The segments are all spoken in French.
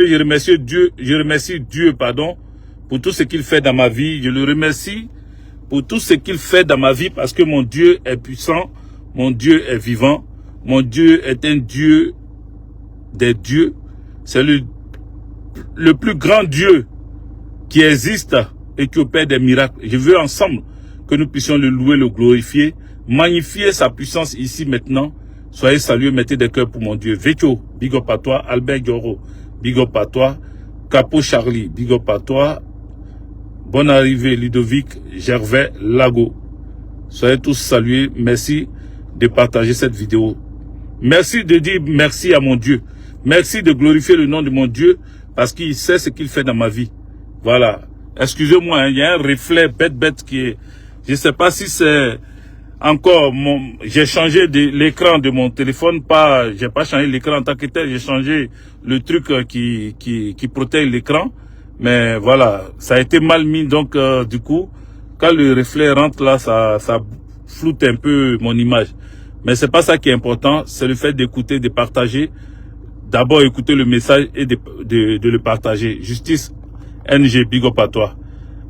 je remercie Dieu, pardon, pour tout ce qu'il fait dans ma vie. Je le remercie pour tout ce qu'il fait dans ma vie parce que mon Dieu est puissant, mon Dieu est vivant, mon Dieu est un Dieu des dieux. C'est le plus grand Dieu qui existe et qui opère des miracles. Je veux ensemble que nous puissions le louer, le glorifier, magnifier sa puissance ici maintenant. Soyez salués, mettez des cœurs pour mon Dieu. Vecchio, big up à toi. Albert Dioro, big up à toi. Capo Charlie, big up à toi. Bonne arrivée Ludovic, Gervais, Lago. Soyez tous salués. Merci de partager cette vidéo. Merci de dire merci à mon Dieu. Merci de glorifier le nom de mon Dieu parce qu'il sait ce qu'il fait dans ma vie. Voilà. Excusez-moi, hein, il y a un reflet bête qui est... Je ne sais pas si c'est encore j'ai changé l'écran de mon téléphone. J'ai pas changé l'écran en tant que tel. J'ai changé le truc qui protège l'écran. Mais voilà, ça a été mal mis. Donc, du coup, quand le reflet rentre là, ça floute un peu mon image. Mais c'est pas ça qui est important. C'est le fait d'écouter, de partager. D'abord, écouter le message et de le partager. Justice NG, big up à toi.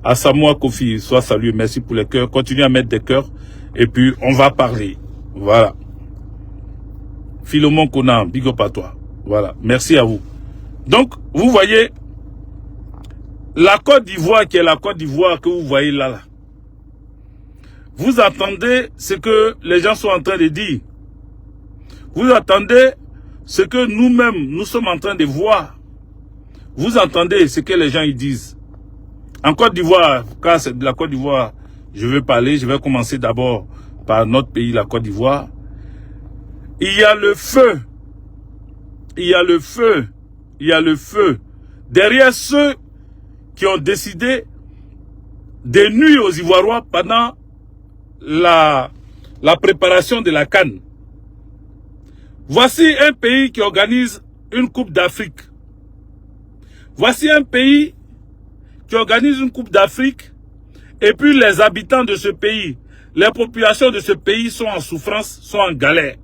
À Samoa Kofi, sois salué. Merci pour les cœurs. Continue à mettre des cœurs. Et puis, on va parler. Voilà. Philomon Conan, big up à toi. Voilà. Merci à vous. Donc, vous voyez, la Côte d'Ivoire qui est la Côte d'Ivoire que vous voyez là. Vous entendez ce que les gens sont en train de dire. Vous entendez ce que nous-mêmes, nous sommes en train de voir. Vous entendez ce que les gens y disent. En Côte d'Ivoire, car c'est de la Côte d'Ivoire, je veux parler. Je vais commencer d'abord par notre pays, la Côte d'Ivoire. Il y a le feu. Il y a le feu. Il y a le feu. Derrière ceux qui ont décidé de nuire aux Ivoiriens pendant la préparation de la CAN. Voici un pays qui organise une Coupe d'Afrique. Voici un pays qui organise une Coupe d'Afrique et puis les habitants de ce pays, les populations de ce pays sont en souffrance, sont en galère.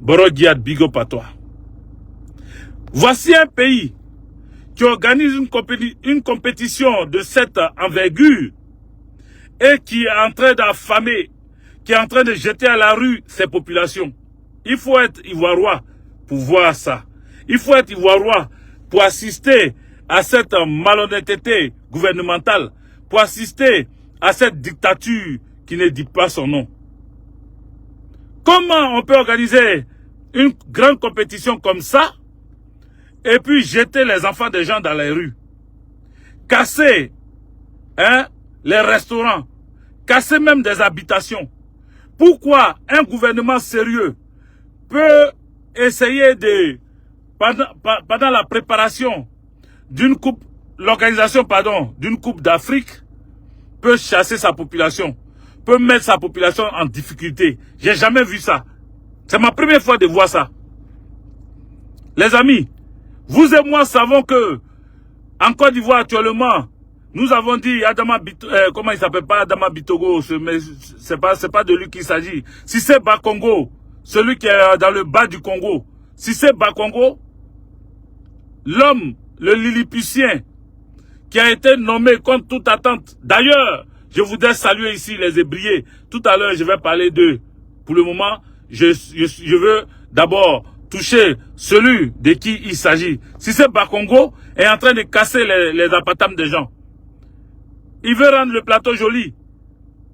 Borogiad, big up à toi. Voici un pays qui organise une compétition de cette envergure et qui est en train d'affamer, qui est en train de jeter à la rue ces populations. Il faut être ivoirien pour voir ça. Il faut être ivoirien pour assister à cette malhonnêteté gouvernementale, pour assister à cette dictature qui ne dit pas son nom. Comment on peut organiser une grande compétition comme ça et puis jeter les enfants des gens dans les rues, casser les restaurants, casser même des habitations? Pourquoi un gouvernement sérieux peut essayer de, pendant la préparation d'une coupe, l'organisation, d'une coupe d'Afrique, peut chasser sa population, peut mettre sa population en difficulté? J'ai jamais vu ça. C'est ma première fois de voir ça. Les amis, vous et moi savons que, en Côte d'Ivoire actuellement, nous avons dit Adama comment il s'appelle, pas Adama Bitogo, mais c'est pas de lui qu'il s'agit. Si c'est Bakongo, celui qui est dans le bas du Congo, si c'est Bakongo, l'homme, le Lilliputien, qui a été nommé contre toute attente. D'ailleurs, je voudrais saluer ici les ébriers. Tout à l'heure, je vais parler d'eux. Pour le moment, je veux d'abord toucher celui de qui il s'agit. Si c'est Bakongo est en train de casser les appartements des gens. Il veut rendre le plateau joli.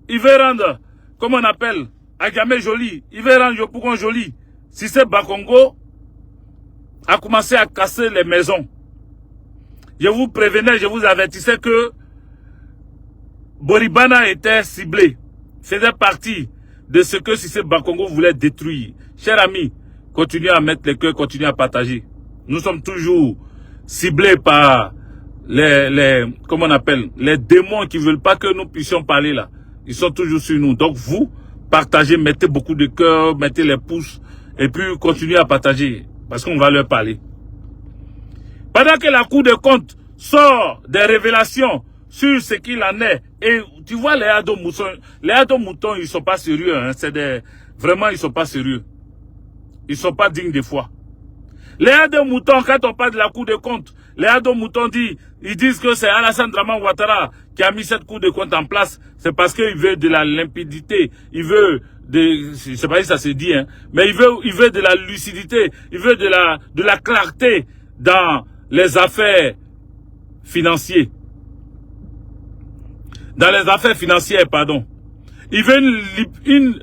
Il veut rendre, comment on appelle, Agamé joli. Il veut rendre Yopougon joli. Si c'est Bakongo a commencé à casser les maisons. Je vous prévenais, je vous avertissais que Boribana était ciblé. Faisait partie de ce que Cissé Bakongo voulait détruire. Chers amis, continuez à mettre les cœurs, continuez à partager. Nous sommes toujours ciblés par comment on appelle, les démons qui veulent pas que nous puissions parler là. Ils sont toujours sur nous. Donc vous, partagez, mettez beaucoup de cœur, mettez les pouces et puis continuez à partager parce qu'on va leur parler. Pendant que la Cour des comptes sort des révélations sur ce qu'il en est, et tu vois les Ado-Moutons, ils sont pas sérieux, hein, vraiment ils sont pas sérieux. Ils sont pas dignes de foi. Les Ado Moutons, quand on parle de la Cour des comptes, les Ado Moutons ils disent que c'est Alassane Draman Ouattara qui a mis cette Cour des comptes en place. C'est parce qu'il veut de la limpidité, il veut je sais pas si ça se dit, hein, mais il veut de la lucidité, il veut de la clarté dans les affaires financières. Dans les affaires financières, pardon. Il veut une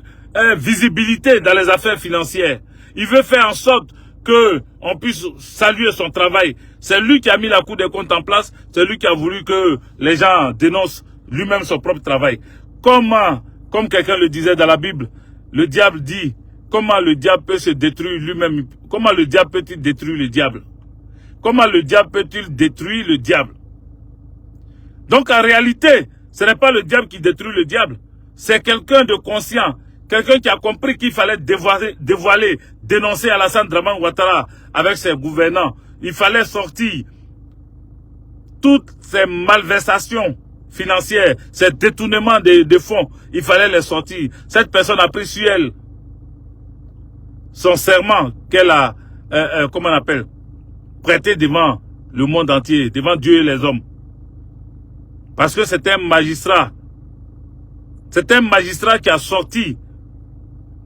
visibilité dans les affaires financières. Il veut faire en sorte que on puisse saluer son travail. C'est lui qui a mis la Cour des comptes en place. C'est lui qui a voulu que les gens dénoncent lui-même son propre travail. Comme quelqu'un le disait dans la Bible, le diable dit, comment le diable peut se détruire lui-même? Comment le diable peut-il détruire le diable? Comment le diable peut-il détruire le diable? Donc en réalité, ce n'est pas le diable qui détruit le diable. C'est quelqu'un de conscient. Quelqu'un qui a compris qu'il fallait dévoiler, dénoncer Alassane Draman Ouattara avec ses gouvernants. Il fallait sortir toutes ces malversations financières, ces détournements de fonds. Il fallait les sortir. Cette personne a pris sur elle son serment qu'elle a, comment on appelle, prêté devant le monde entier, devant Dieu et les hommes. Parce que c'est un magistrat. C'est un magistrat qui a sorti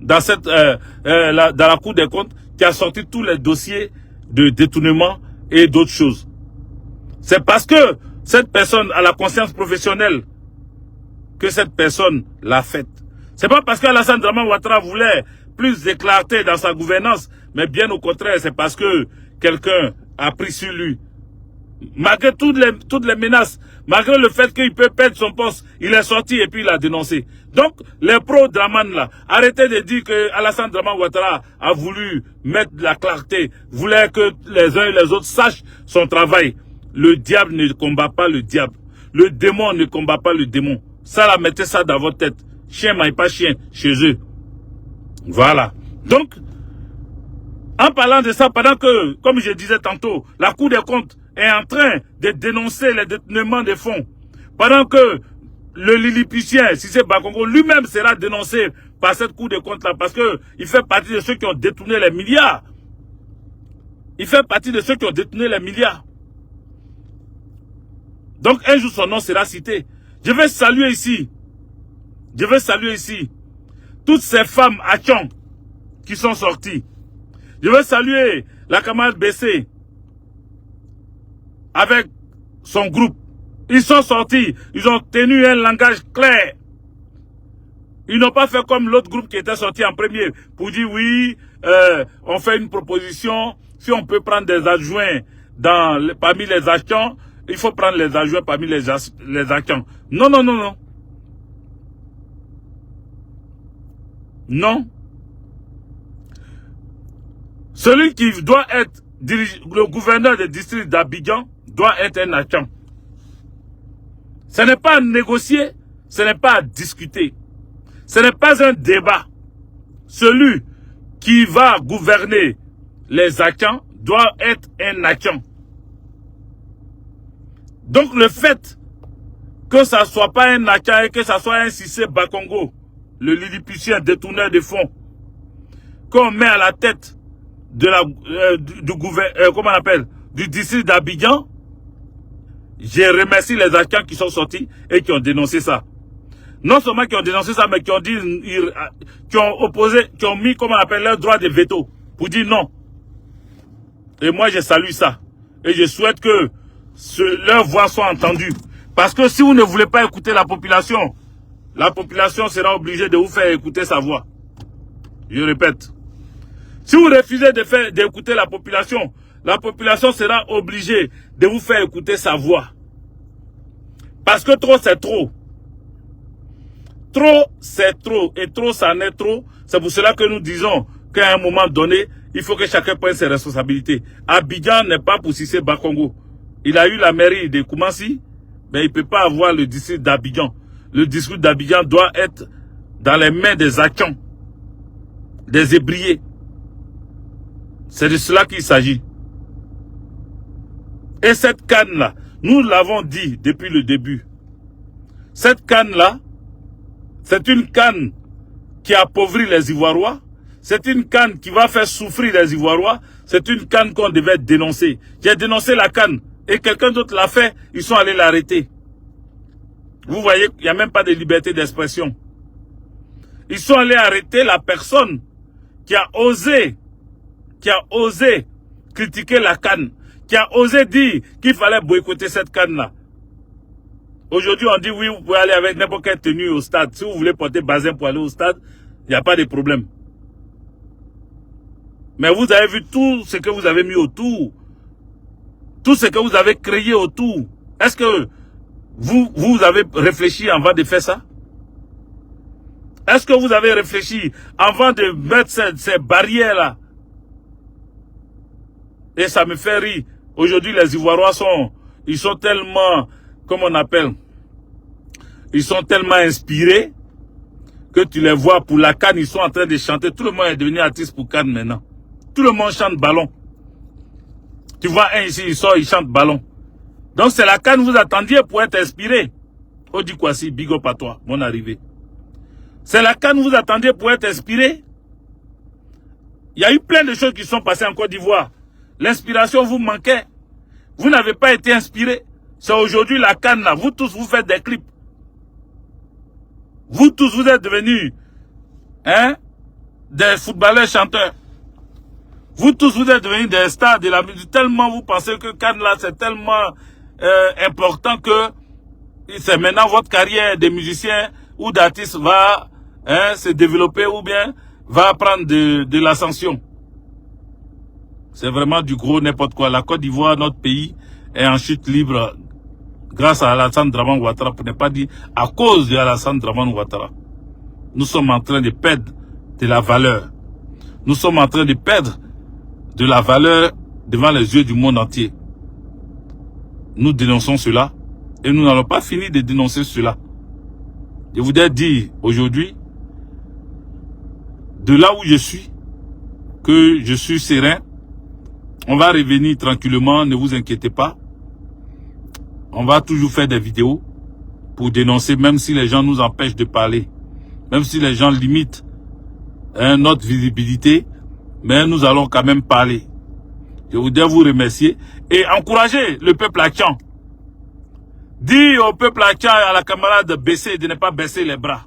dans la Cour des comptes, qui a sorti tous les dossiers de détournement et d'autres choses. C'est parce que cette personne a la conscience professionnelle que cette personne l'a faite. C'est pas parce qu'Alassane Draman Ouattara voulait plus de clarté dans sa gouvernance, mais bien au contraire, c'est parce que quelqu'un a pris sur lui. Malgré toutes les menaces, malgré le fait qu'il peut perdre son poste, il est sorti et puis il a dénoncé. Donc, les pro-Draman là, arrêtez de dire que Alassane Draman Ouattara a voulu mettre de la clarté, voulait que les uns et les autres sachent son travail. Le diable ne combat pas le diable. Le démon ne combat pas le démon. Ça, là, mettez ça dans votre tête. Chien maille pas chien chez eux. Voilà. Donc, en parlant de ça, pendant que, comme je disais tantôt, la Cour des comptes est en train de dénoncer les détournements des fonds, pendant que le Lilliputien, Cissé Bakongo, lui-même sera dénoncé par cette Cour des comptes-là, parce que il fait partie de ceux qui ont détourné les milliards. Il fait partie de ceux qui ont détourné les milliards. Donc, un jour, son nom sera cité. Je vais saluer ici toutes ces femmes Achon qui sont sorties. Je vais saluer la camarade BC avec son groupe. Ils sont sortis, ils ont tenu un langage clair. Ils n'ont pas fait comme l'autre groupe qui était sorti en premier pour dire oui, on fait une proposition, si on peut prendre des adjoints parmi les actions, il faut prendre les adjoints parmi les actions. Non, non, non, non. Non. Celui qui doit être le gouverneur du district d'Abidjan doit être un action. Ce n'est pas à négocier, ce n'est pas à discuter. Ce n'est pas un débat. Celui qui va gouverner les actions doit être un action. Donc le fait que ça ne soit pas un action et que ça soit un Cissé Bakongo, le Lilliputien détourneur de fonds, qu'on met à la tête de du district d'Abidjan, je remercie les actions qui sont sortis et qui ont dénoncé ça. Non seulement qui ont dénoncé ça, mais qui ont dit, qui ont opposé, qui ont mis, comment on appelle, leur droit de veto pour dire non. Et moi, je salue ça. Et je souhaite que leurs voix soient entendues. Parce que si vous ne voulez pas écouter la population sera obligée de vous faire écouter sa voix. Je répète. Si vous refusez d'écouter la population sera obligée de vous faire écouter sa voix. Parce que trop, c'est trop. Trop, c'est trop. Et trop, ça en est trop. C'est pour cela que nous disons qu'à un moment donné, il faut que chacun prenne ses responsabilités. Abidjan n'est pas pour Cissé Bakongo. Il a eu la mairie de Koumassi, mais il ne peut pas avoir le district d'Abidjan. Le district d'Abidjan doit être dans les mains des Achans, des ébriers. C'est de cela qu'il s'agit. Et cette canne-là, nous l'avons dit depuis le début. Cette canne-là, c'est une canne qui appauvrit les Ivoiriens. C'est une canne qui va faire souffrir les Ivoiriens. C'est une CAN qu'on devait dénoncer. J'ai dénoncé la CAN et quelqu'un d'autre l'a fait, ils sont allés l'arrêter. Vous voyez, il n'y a même pas de liberté d'expression. Ils sont allés arrêter la personne qui a osé critiquer la CAN, qui a osé dire qu'il fallait boycotter cette CAN-là. Aujourd'hui, on dit oui, vous pouvez aller avec n'importe quelle tenue au stade. Si vous voulez porter bazin pour aller au stade, il n'y a pas de problème. Mais vous avez vu tout ce que vous avez mis autour. Tout ce que vous avez créé autour. Est-ce que vous avez réfléchi avant de faire ça? Est-ce que vous avez réfléchi avant de mettre ces barrières-là? Et ça me fait rire. Aujourd'hui, les Ivoiriens ils sont tellement, comment on appelle, ils sont tellement inspirés que tu les vois pour la CAN, ils sont en train de chanter. Tout le monde est devenu artiste pour CAN maintenant. Tout le monde chante ballon. Tu vois un ici, il sort, il chante ballon. Donc c'est la CAN, vous attendiez pour être inspiré. Odi Kwasi, big up à toi, mon arrivée. C'est la CAN, vous attendiez pour être inspiré. Il y a eu plein de choses qui sont passées en Côte d'Ivoire. L'inspiration vous manquait. Vous n'avez pas été inspiré. C'est aujourd'hui la CAN là. Vous tous, vous faites des clips. Vous tous, vous êtes devenus des footballeurs chanteurs. Vous tous, vous êtes devenus des stars de la musique. Tellement vous pensez que CAN là, c'est tellement important que c'est maintenant votre carrière de musicien ou d'artiste va se développer ou bien va prendre de l'ascension. C'est vraiment du gros n'importe quoi. La Côte d'Ivoire, notre pays, est en chute libre grâce à Alassane Dramane Ouattara, pour ne pas dire à cause de Alassane Dramane Ouattara. Nous sommes en train de perdre de la valeur. Nous sommes en train de perdre de la valeur devant les yeux du monde entier. Nous dénonçons cela et nous n'allons pas finir de dénoncer cela. Je voudrais dire aujourd'hui, de là où je suis, que je suis serein. On va revenir tranquillement, ne vous inquiétez pas. On va toujours faire des vidéos pour dénoncer, même si les gens nous empêchent de parler. Même si les gens limitent notre visibilité, mais nous allons quand même parler. Je voudrais vous remercier et encourager le peuple haïtien. Dis au peuple haïtien et à la camarade Bessé de ne pas baisser les bras.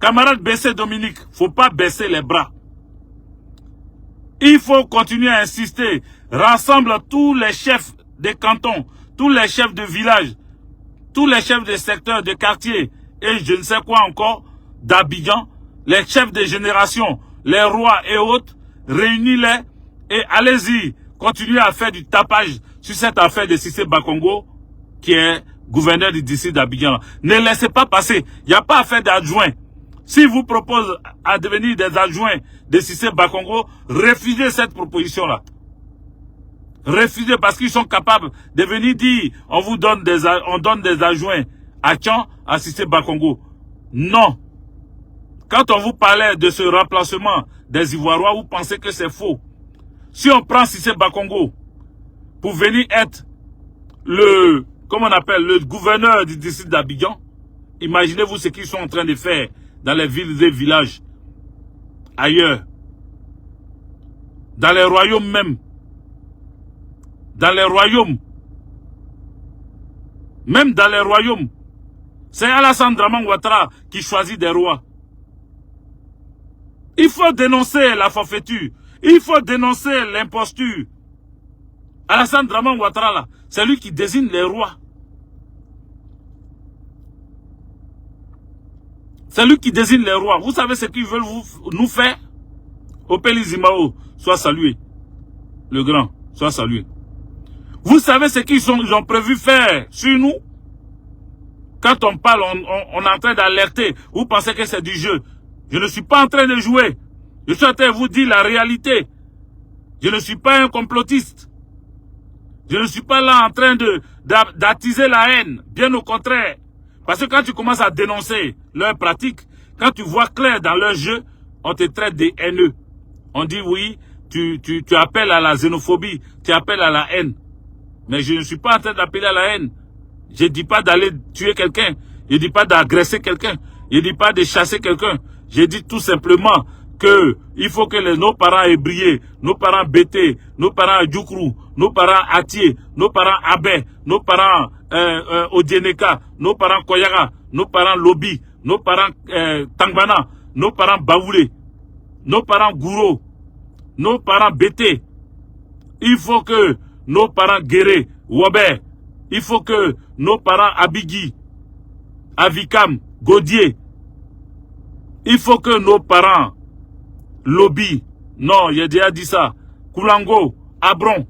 Camarade Bessé Dominique, faut pas baisser les bras. Il faut continuer à insister. Rassemble tous les chefs des cantons, tous les chefs de village, tous les chefs de secteurs, de quartiers et je ne sais quoi encore, d'Abidjan, les chefs de génération, les rois et autres, réunis-les et allez-y, continuez à faire du tapage sur cette affaire de Cissé Bakongo qui est gouverneur du district d'Abidjan. Ne laissez pas passer. Il n'y a pas affaire d'adjoint. Si vous proposez à devenir des adjoints de Cissé Bakongo, refusez cette proposition-là. Refusez parce qu'ils sont capables de venir dire on donne des adjoints à Tchan, à Cissé Bakongo. Non. Quand on vous parlait de ce remplacement des Ivoiriens, vous pensez que c'est faux. Si on prend Cissé Bakongo pour venir être le gouverneur du district d'Abidjan, imaginez-vous ce qu'ils sont en train de faire dans les villes et villages, ailleurs, dans les royaumes même, dans les royaumes, même dans les royaumes, c'est Alassane Dramane Ouattara qui choisit des rois. Il faut dénoncer la forfaiture, il faut dénoncer l'imposture. Alassane Dramane Ouattara là, c'est lui qui désigne les rois. C'est lui qui désigne les rois. Vous savez ce qu'ils veulent nous faire? Opéli Zimao, soit salué. Le grand, soit salué. Vous savez ce qu'ils ont prévu faire sur nous? Quand on parle, on est en train d'alerter. Vous pensez que c'est du jeu. Je ne suis pas en train de jouer. Je suis en train de vous dire la réalité. Je ne suis pas un complotiste. Je ne suis pas là en train d'attiser la haine. Bien au contraire. Parce que quand tu commences à dénoncer leurs pratiques, quand tu vois clair dans leur jeu, on te traite de haineux. On dit oui, tu appelles à la xénophobie, tu appelles à la haine. Mais je ne suis pas en train d'appeler à la haine. Je ne dis pas d'aller tuer quelqu'un. Je ne dis pas d'agresser quelqu'un. Je ne dis pas de chasser quelqu'un. Je dis tout simplement il faut que nos parents aient brillé, nos parents Bété, nos parents Djoukrou, nos parents Atié, nos parents Abé, nos parents Odieneka, nos parents Koyaga, nos parents Lobi, nos parents Tangbana, nos parents Baoulé, nos parents Gouro, nos parents Bété. Il faut que nos parents Guéré, Wobé, il faut que nos parents Abigui, Avikam, Godier, il faut que nos parents Lobby, non, j'ai déjà dit ça, Koulango, Abron,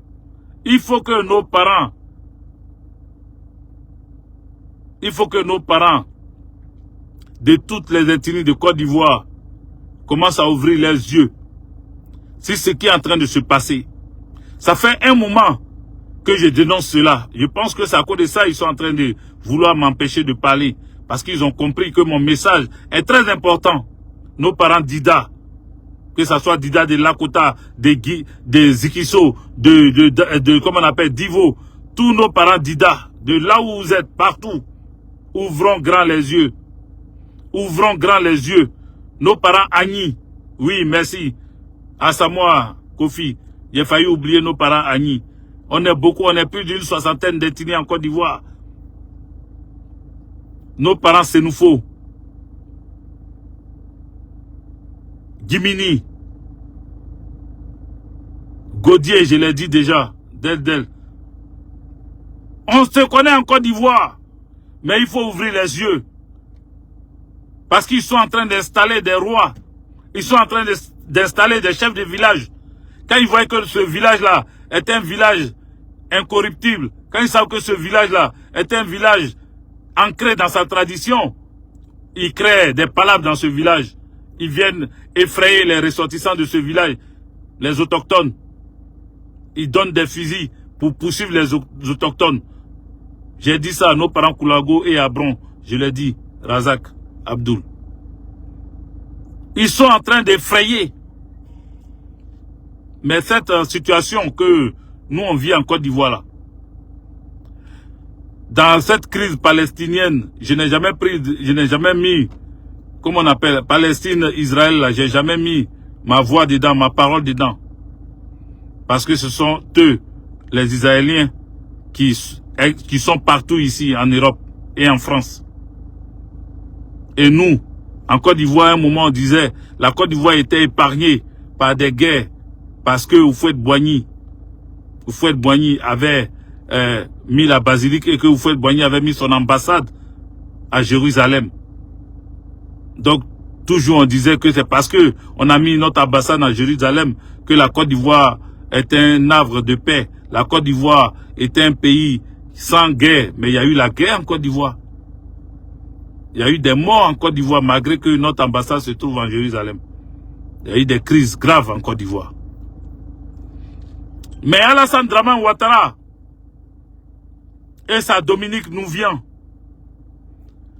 il faut que nos parents de toutes les ethnies de Côte d'Ivoire commencent à ouvrir les yeux sur ce qui est en train de se passer. Ça fait un moment que je dénonce cela. Je pense que c'est à cause de ça qu'ils sont en train de vouloir m'empêcher de parler. Parce qu'ils ont compris que mon message est très important. Nos parents Dida, que ce soit Dida de Lakota, de Zikiso, comment on appelle, Divo, tous nos parents Dida, de là où vous êtes, partout, ouvrons grand les yeux. Ouvrons grand les yeux. Nos parents Agni, oui, merci. Asamoah, Kofi, j'ai failli oublier nos parents Agni. On est beaucoup, on est plus d'une 60aine d'ethnies en Côte d'Ivoire. Nos parents Sénoufo, Gimini, Godier, je l'ai dit déjà, Del. On se connaît en Côte d'Ivoire, mais il faut ouvrir les yeux. Parce qu'ils sont en train d'installer des rois, ils sont en train d'installer des chefs de village. Quand ils voient que ce village-là est un village incorruptible, quand ils savent que ce village-là est un village ancré dans sa tradition, ils créent des palabres dans ce village. Ils viennent effrayer les ressortissants de ce village, les autochtones. Ils donnent des fusils pour poursuivre les autochtones. J'ai dit ça à nos parents Koulago et Abron. Je l'ai dit, Razak, Abdul. Ils sont en train d'effrayer. Mais cette situation que nous on vit en Côte d'Ivoire là, dans cette crise palestinienne, je n'ai jamais mis, comment on appelle, Palestine-Israël là, j'ai jamais mis ma voix dedans, ma parole dedans. Parce que ce sont eux, les Israéliens, qui sont partout ici, en Europe et en France. Et nous, en Côte d'Ivoire, à un moment, on disait, la Côte d'Ivoire était épargnée par des guerres, parce que Houphouët-Boigny avait mis la basilique et que Houphouët-Boigny avait mis son ambassade à Jérusalem. Donc, toujours on disait que c'est parce que on a mis notre ambassade à Jérusalem que la Côte d'Ivoire est un havre de paix. La Côte d'Ivoire est un pays sans guerre, mais il y a eu la guerre en Côte d'Ivoire. Il y a eu des morts en Côte d'Ivoire malgré que notre ambassade se trouve en Jérusalem. Il y a eu des crises graves en Côte d'Ivoire. Mais Alassane Dramane Ouattara et sa Dominique Nouvian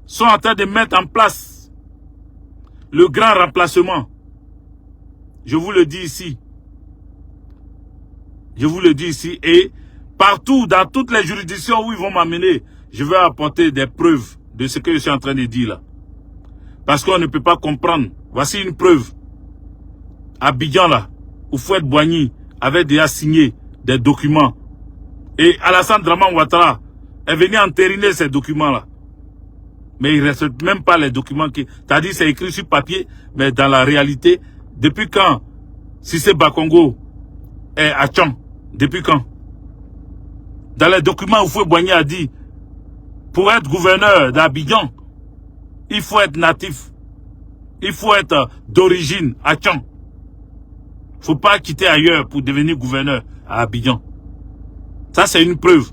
sont en train de mettre en place le grand remplacement. Je vous le dis ici. Je vous le dis ici. Et partout, dans toutes les juridictions où ils vont m'amener, je vais apporter des preuves de ce que je suis en train de dire là. Parce qu'on ne peut pas comprendre. Voici une preuve. À Abidjan là, Houphouët-Boigny avait déjà signé des documents. Et Alassane Dramane Ouattara est venu entériner ces documents-là. Mais il ne reste même pas les documents qui... C'est-à-dire c'est écrit sur papier, mais dans la réalité, depuis quand Cissé Bakongo est à Tchang? Depuis quand? Dans les documents, Houphouët-Boigny a dit, pour être gouverneur d'Abidjan, il faut être natif. Il faut être d'origine à Tchang. Il ne faut pas quitter ailleurs pour devenir gouverneur à Abidjan. Ça, c'est une preuve.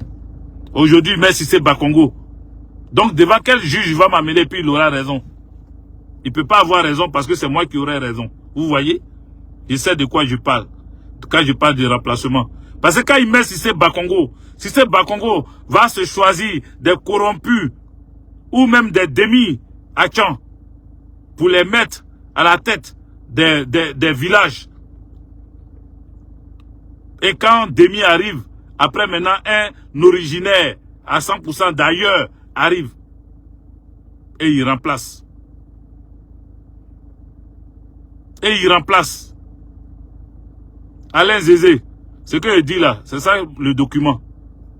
Aujourd'hui, mais Cissé Bakongo. Donc, devant quel juge il va m'amener, puis il aura raison. Il ne peut pas avoir raison parce que c'est moi qui aurai raison. Vous voyez? Je sais de quoi je parle. Quand je parle de remplacement. Parce que quand il met Cissé Bakongo va se choisir des corrompus ou même des demi-hachans pour les mettre à la tête des villages. Et quand Demi arrive, après maintenant un originaire à 100% d'ailleurs arrive et il remplace. Et il remplace. Alain Zézé, ce que je dis là, c'est ça le document.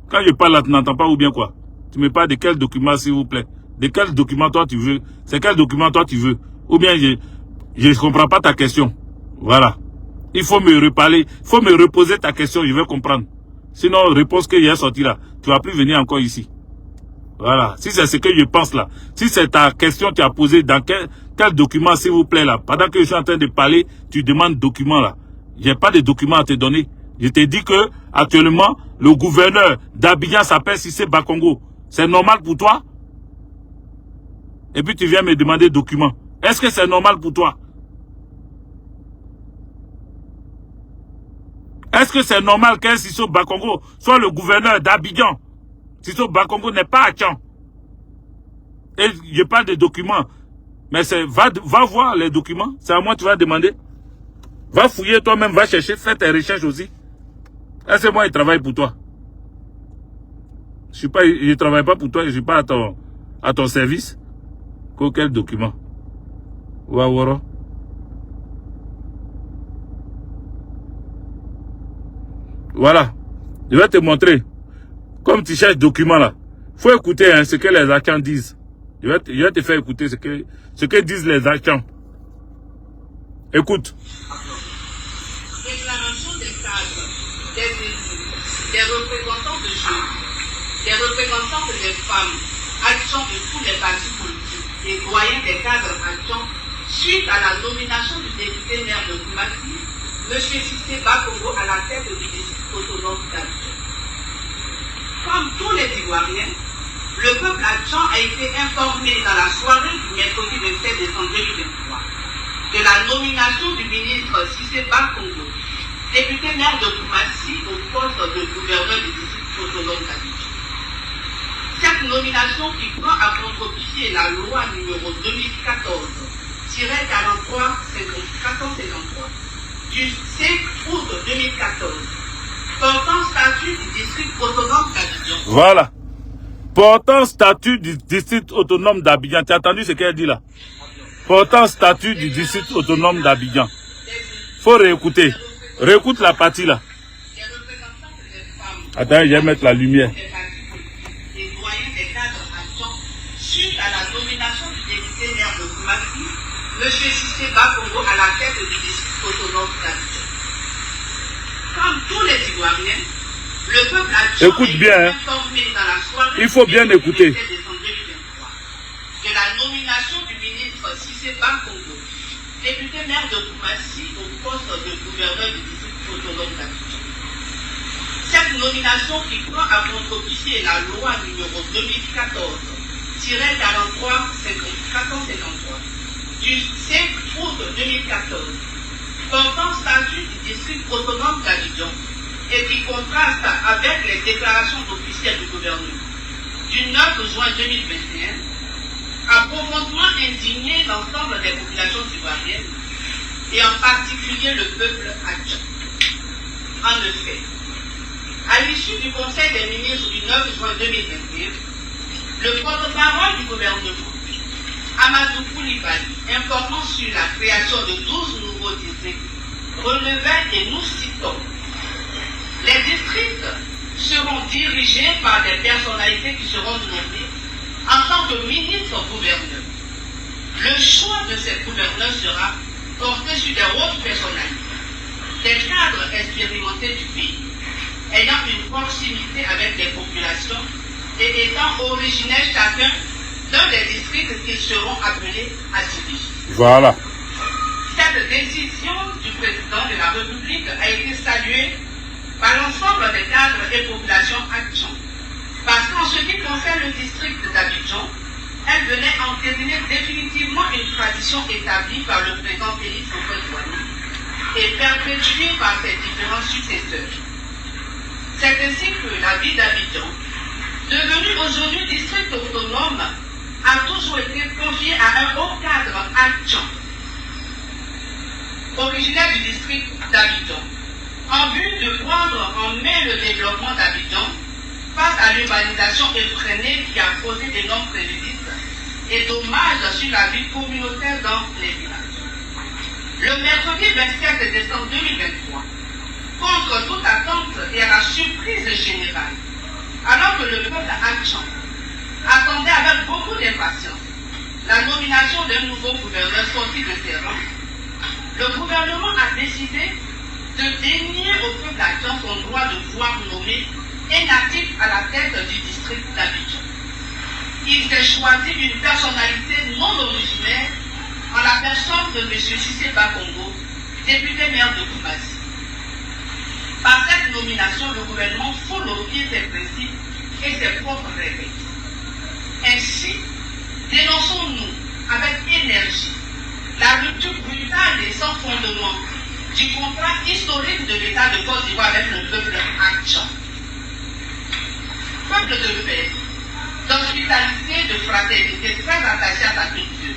Quand je parle là, tu n'entends pas ou bien quoi? Tu me parles de quel document, s'il vous plaît? De quel document toi tu veux? C'est quel document toi tu veux? Ou bien je ne comprends pas ta question. Voilà. Il faut me reparler, il faut me reposer ta question, je vais comprendre. Sinon, réponse que j'ai sortie là, tu vas plus venir encore ici. Voilà. Si c'est ce que je pense là, si c'est ta question que tu as posée dans quel document, s'il vous plaît là, pendant que je suis en train de parler, tu demandes document là. J'ai pas de document à te donner. Je t'ai dit que, actuellement, le gouverneur d'Abidjan s'appelle Cissé Bakongo. C'est normal pour toi? Et puis tu viens me demander document. Est-ce que c'est normal pour toi? Est-ce que c'est normal qu'un Cissé Bakongo soit le gouverneur d'Abidjan? Cissé Bakongo n'est pas à Tchan. Et je parle de documents. Mais c'est, va voir les documents. C'est à moi que tu vas demander. Va fouiller toi-même, va chercher, fais tes recherches aussi. Est-ce que moi, je travaille pour toi? Je ne travaille pas pour toi, je ne suis pas à ton service. Quel document? Waworo. Voilà. Je vais te montrer. Comme tu cherches document là. Faut écouter hein, ce que les agents disent. Je vais te faire écouter ce que disent les agents. Écoute. Déclaration des cadres, des élus, des représentants de jeunes, des représentants des femmes, agents de tous les partis politiques, des doyens des cadres agents, suite à la nomination du député maire de Koumassi, M. Cissé Bakongo à la tête du district autonome d'Abidjan. Comme tous les Ivoiriens, le peuple agent a été informé dans la soirée du mercredi 27 décembre 2023 de la nomination du ministre Cissé Bakongo, député maire de Koumassi au poste de gouverneur du district autonome d'Abidjan. Cette nomination qui prend à contre-pied la loi numéro 2014-43-453 du 5 août 2014 portant statut du district autonome d'Abidjan. Voilà. Portant statut du district autonome d'Abidjan. Tu as entendu ce qu'elle dit là? Portant statut du district autonome d'Abidjan. Faut réécouter. Réécoute la partie là. Attends, je vais mettre la lumière. Les doyens des cadres agents, suite à la nomination du député maire de Koumassi, M. Cissé Bakongo à la tête du district autonome d'Abidjan. Comme tous les Ivoiriens, le peuple agent écoute bien, hein. Informé dans la soirée il faut bien écouter. De la nomination du ministre Cissé Bakongo, député maire de Koumassi au poste de gouverneur du district autonome d'Abidjan. Cette nomination qui prend à contre-pied la loi numéro 2014-43-453 du 5 août 2014 portant statut du district autonome d'Abidjan et qui contraste avec les déclarations officielles du gouvernement du 9 juin 2021 a profondément indigné l'ensemble des populations ivoiriennes et en particulier le peuple adjoint. En effet, à l'issue du Conseil des ministres du 9 juin 2021, le porte-parole du gouvernement, Amadou Koulibaly, informant sur la création de 12 nouveaux districts, relevait et nous citons: les districts seront dirigés par des personnalités qui seront nommées en tant que ministres-gouverneurs. Le choix de ces gouverneurs sera porté sur des hautes personnalités, des cadres expérimentés du pays, ayant une proximité avec les populations et étant originaires chacun d'un des districts qu'ils seront appelés à diriger. Voilà. Cette décision du président de la République a été saluée par l'ensemble des cadres et populations adjoints. Parce qu'en ce qui concerne le district d'Abidjan, elle venait entériner définitivement une tradition établie par le président Félix Houphouët-Boigny et perpétuée par ses différents successeurs. C'est ainsi que la ville d'Abidjan, devenue aujourd'hui district autonome, a toujours été confiée à un haut cadre adjoint, originaire du district d'Abidjan, en vue de prendre en main le développement d'Abidjan face à l'urbanisation effrénée qui a causé d'énormes préjudices et dommages sur la vie communautaire dans les villages. le mercredi 24 décembre 2023, contre toute attente et à la surprise générale, alors que le peuple Hatchan attendait avec beaucoup d'impatience la nomination d'un nouveau gouverneur sorti de ses rangs, le gouvernement a décidé de dénier au peuple Hatchan son droit de pouvoir nommer un natif à la tête du district d'Abidjan. Il s'est choisi une personnalité non originaire en la personne de M. Cissé Bakongo, député maire de Koumassi. Par cette nomination, le gouvernement foule au pied ses principes et ses propres règles. Ainsi, dénonçons-nous avec énergie la rupture brutale et sans fondement du contrat historique de l'État de Côte d'Ivoire avec le peuple Hatchan. Peuple de paix, d'hospitalité, de fraternité, très attaché à sa culture.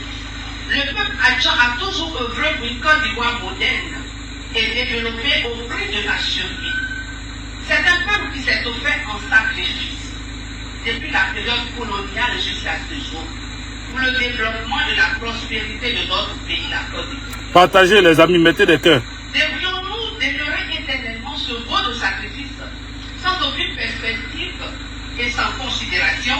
Le peuple Hatchan a toujours œuvré pour une Côte d'Ivoire moderne et développée au prix de la survie. C'est un peuple qui s'est offert en sacrifice depuis la période coloniale jusqu'à ce jour pour le développement et la prospérité de notre pays, la Côte d'Ivoire. Partagez les amis, mettez des cœurs. Devrions-nous demeurer éternellement ce beau de sacrifice sans aucune perspective et sans considération?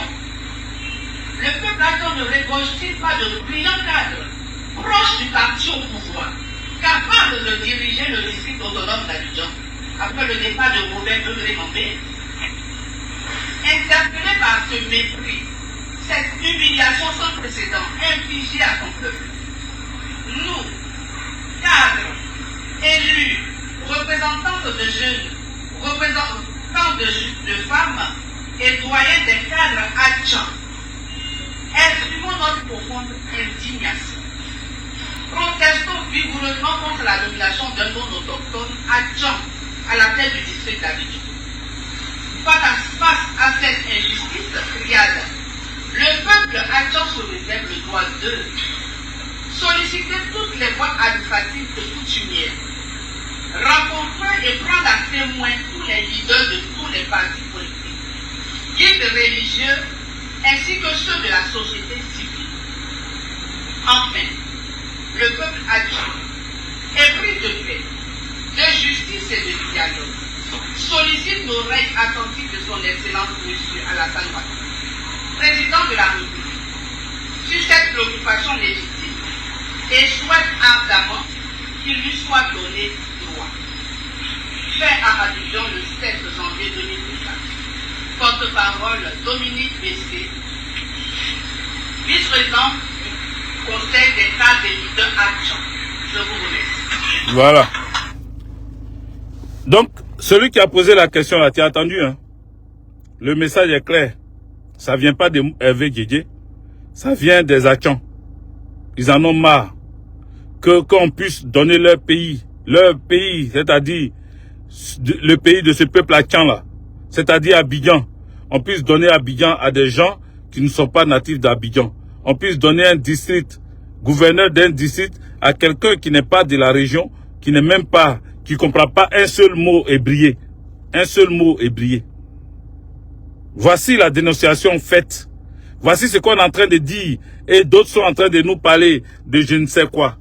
Le peuple Hatchan ne regorge-t-il pas de brillants cadres proches du parti au pouvoir, capables de diriger le district autonome d'Abidjan après le départ de Robert Ebré-Mambé? Interpellé par ce mépris, cette humiliation sans précédent infligée à son peuple, nous, cadres, élus, représentants de jeunes, représentants de femmes et doyens des cadres Hatchan, exprimons notre profonde indignation. Protestons vigoureusement contre la nomination d'un non-autochtone Hatchan à la tête du district d'Abidjan. Face à cette injustice criade, le peuple Hatchan se réserve le droit de solliciter toutes les voies administratives de coutumières, rencontrer et prendre à témoin tous les leaders de tous les partis politiques, guides religieux, ainsi que ceux de la société civile. Enfin, le peuple Hatchan, épris de paix, de justice et de dialogue, sollicite l'oreille attentive de son Excellence M. Alassane Ouattara, président de la République, sur cette préoccupation légitime et souhaite ardemment qu'il lui soit donné droit. Fait à Abidjan le 7 janvier 2024. Porte-parole Dominique Bessé, vice-président du Conseil des cadres et leaders Hatchan. Je vous remercie. Voilà. Donc, celui qui a posé la question là, tu as entendu, hein? Le message est clair. Ça vient pas de Hervé Guédié, ça vient des Hatchans. Ils en ont marre qu'on puisse donner leur pays, c'est-à-dire le pays de ce peuple Hatchan là, c'est-à-dire Abidjan. On puisse donner Abidjan à des gens qui ne sont pas natifs d'Abidjan. On puisse donner un district, gouverneur d'un district à quelqu'un qui n'est pas de la région, qui n'est même pas, qui ne comprend pas un seul mot hébrié. Un seul mot hébrié. Voici la dénonciation faite. Voici ce qu'on est en train de dire. Et d'autres sont en train de nous parler de je ne sais quoi.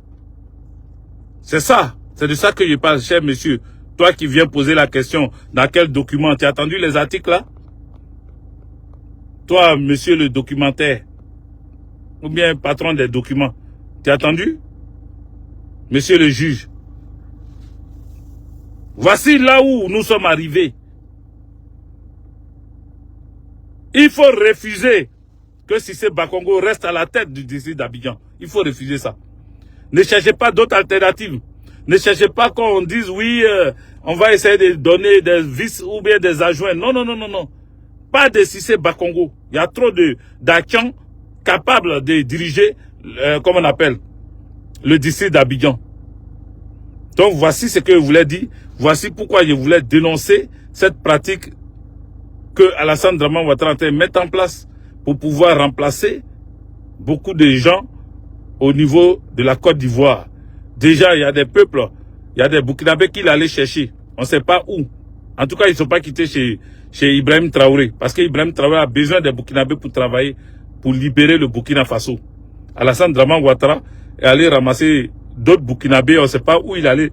C'est ça. C'est de ça que je parle, cher monsieur. Toi qui viens poser la question, dans quel document? Tu as entendu les articles là? Toi, monsieur le documentaire, ou bien patron des documents, tu as entendu? Monsieur le juge. Voici là où nous sommes arrivés. Il faut refuser que Cissé Bakongo reste à la tête du district d'Abidjan. Il faut refuser ça. Ne cherchez pas d'autres alternatives. Ne cherchez pas qu'on dise oui, on va essayer de donner des vices ou bien des adjoints. Non, non, non, non, non. Pas de Cissé Bakongo. Il y a trop d'actions capables de diriger, comment on appelle, le district d'Abidjan. Donc voici ce que je voulais dire. Voici pourquoi je voulais dénoncer cette pratique que Alassane Dramane Ouattara met en place pour pouvoir remplacer beaucoup de gens au niveau de la Côte d'Ivoire. Déjà, il y a des peuples, il y a des Burkinabés qu'il allait chercher. On ne sait pas où. En tout cas, ils ne sont pas quittés chez Ibrahim Traoré. Parce qu'Ibrahim Traoré a besoin des Burkinabés pour travailler, pour libérer le Burkina Faso. Alassane Dramane Ouattara est allé ramasser d'autres Burkinabés, on ne sait pas où il allait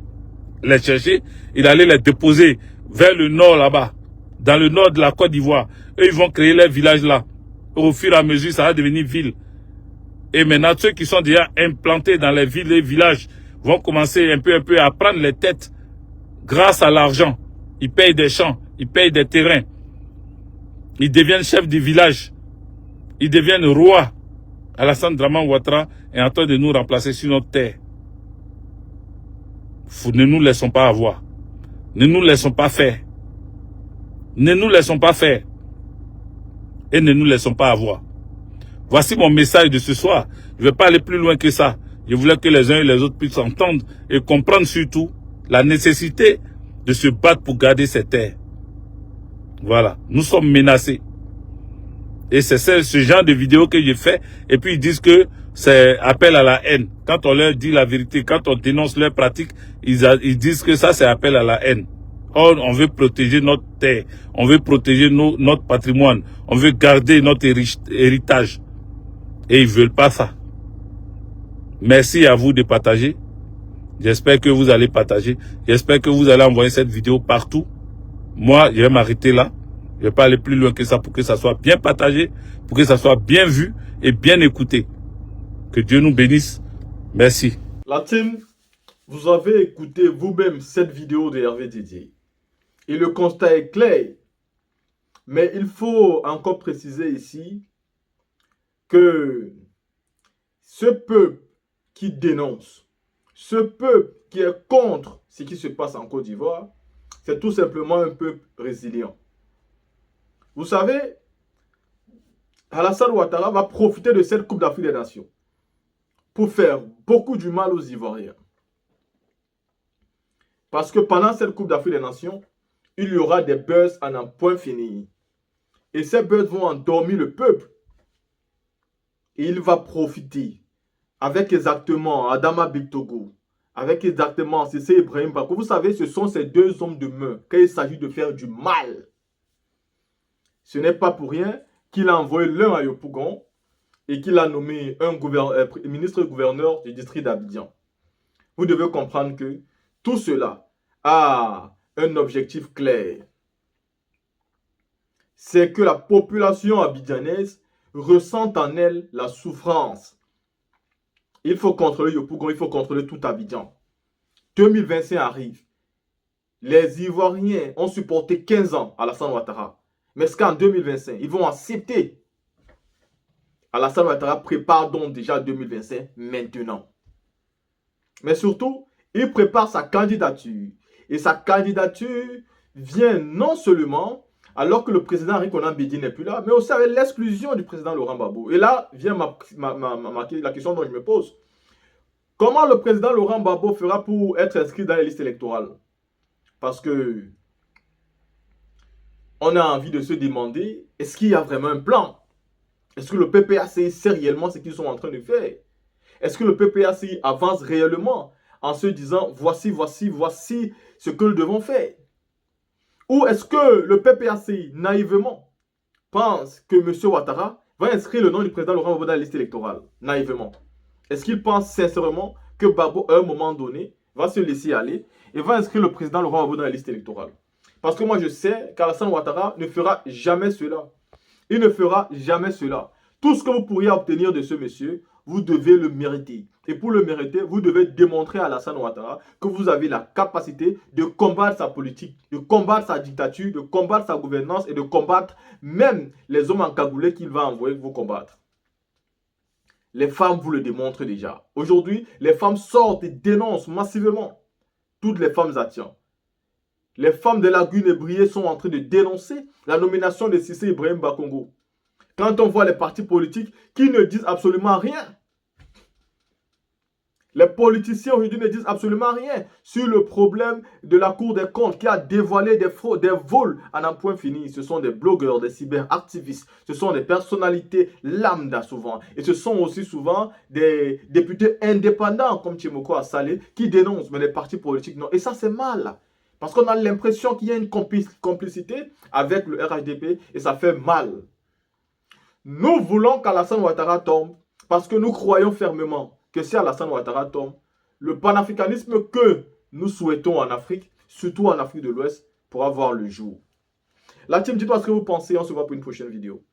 les chercher. Il allait les déposer vers le nord là-bas, dans le nord de la Côte d'Ivoire. Eux, ils vont créer leur village là. Au fur et à mesure, ça va devenir ville. Et maintenant, ceux qui sont déjà implantés dans les villes et villages vont commencer un peu à prendre les têtes grâce à l'argent. Ils payent des champs, ils payent des terrains. Ils deviennent chefs du village. Ils deviennent rois. Alassane Draman Ouattara est en train de nous remplacer sur notre terre. Ne nous laissons pas avoir. Ne nous laissons pas faire. Ne nous laissons pas faire. Et ne nous laissons pas avoir. Voici mon message de ce soir. Je ne vais pas aller plus loin que ça. Je voulais que les uns et les autres puissent entendre et comprendre surtout la nécessité de se battre pour garder ces terres. Voilà. Nous sommes menacés. Et c'est ce genre de vidéo que j'ai fait. Et puis ils disent que c'est appel à la haine. Quand on leur dit la vérité, quand on dénonce leurs pratiques, ils disent que ça c'est appel à la haine. Or, on veut protéger notre terre. On veut protéger notre patrimoine. On veut garder notre héritage. Et ils ne veulent pas ça. Merci à vous de partager. J'espère que vous allez partager. J'espère que vous allez envoyer cette vidéo partout. Moi, je vais m'arrêter là. Je ne vais pas aller plus loin que ça pour que ça soit bien partagé, pour que ça soit bien vu et bien écouté. Que Dieu nous bénisse. Merci. La team, vous avez écouté vous-même cette vidéo de Hervé Didier. Et le constat est clair. Mais il faut encore préciser ici que ce peuple qui dénonce, ce peuple qui est contre ce qui se passe en Côte d'Ivoire, c'est tout simplement un peuple résilient. Vous savez, Alassane Ouattara va profiter de cette Coupe d'Afrique des Nations pour faire beaucoup du mal aux Ivoiriens. Parce que pendant cette Coupe d'Afrique des Nations, il y aura des buzz à un point fini. Et ces buzz vont endormir le peuple. Et il va profiter avec exactement Adama Bictogo, avec exactement Cissé Ibrahim Bako. Vous savez, ce sont ces deux hommes de main quand il s'agit de faire du mal. Ce n'est pas pour rien qu'il a envoyé l'un à Yopougon et qu'il a nommé un ministre-gouverneur du district d'Abidjan. Vous devez comprendre que tout cela a un objectif clair. C'est que la population abidjanaise ressent en elle la souffrance. Il faut contrôler Yopougon, il faut contrôler tout Abidjan. 2025 arrive. Les Ivoiriens ont supporté 15 ans Alassane Ouattara. Mais est-ce qu'en 2025, ils vont accepter? Alassane Ouattara prépare donc déjà 2025 maintenant. Mais surtout, il prépare sa candidature. Et sa candidature vient non seulement alors que le président Henri Konan Bédié n'est plus là, mais aussi avec l'exclusion du président Laurent Gbagbo. Et là vient la question dont je me pose. Comment le président Laurent Gbagbo fera pour être inscrit dans les listes électorales? Parce que on a envie de se demander, est-ce qu'il y a vraiment un plan? Est-ce que le PPACI sait réellement ce qu'ils sont en train de faire? Est-ce que le PPACI avance réellement en se disant, voici ce que nous devons faire? Ou est-ce que le PPACI, naïvement, pense que M. Ouattara va inscrire le nom du président Laurent Gbagbo dans la liste électorale? Naïvement. Est-ce qu'il pense sincèrement que Gbagbo, à un moment donné, va se laisser aller et va inscrire le président Laurent Gbagbo dans la liste électorale? Parce que moi, je sais qu'Alassane Ouattara ne fera jamais cela. Il ne fera jamais cela. Tout ce que vous pourriez obtenir de ce monsieur, vous devez le mériter. Et pour le mériter, vous devez démontrer à Alassane Ouattara que vous avez la capacité de combattre sa politique, de combattre sa dictature, de combattre sa gouvernance et de combattre même les hommes encagoulés qu'il va envoyer vous combattre. Les femmes vous le démontrent déjà. Aujourd'hui, les femmes sortent et dénoncent massivement. Toutes les femmes attirent. Les femmes de la Guinée-Brié sont en train de dénoncer la nomination de Cissé Ibrahim Bakongo. Quand on voit les partis politiques qui ne disent absolument rien. Les politiciens aujourd'hui ne disent absolument rien sur le problème de la Cour des comptes qui a dévoilé des fraudes, des vols à un point fini. Ce sont des blogueurs, des cyberactivistes, ce sont des personnalités lambda souvent. Et ce sont aussi souvent des députés indépendants comme Tchimoko Assalé qui dénoncent, mais les partis politiques non. Et ça c'est mal. Parce qu'on a l'impression qu'il y a une complicité avec le RHDP et ça fait mal. Nous voulons qu'Alassane Ouattara tombe parce que nous croyons fermement que si Alassane Ouattara tombe, le panafricanisme que nous souhaitons en Afrique, surtout en Afrique de l'Ouest, pourra voir le jour. La team, dites-moi ce que vous pensez. On se voit pour une prochaine vidéo.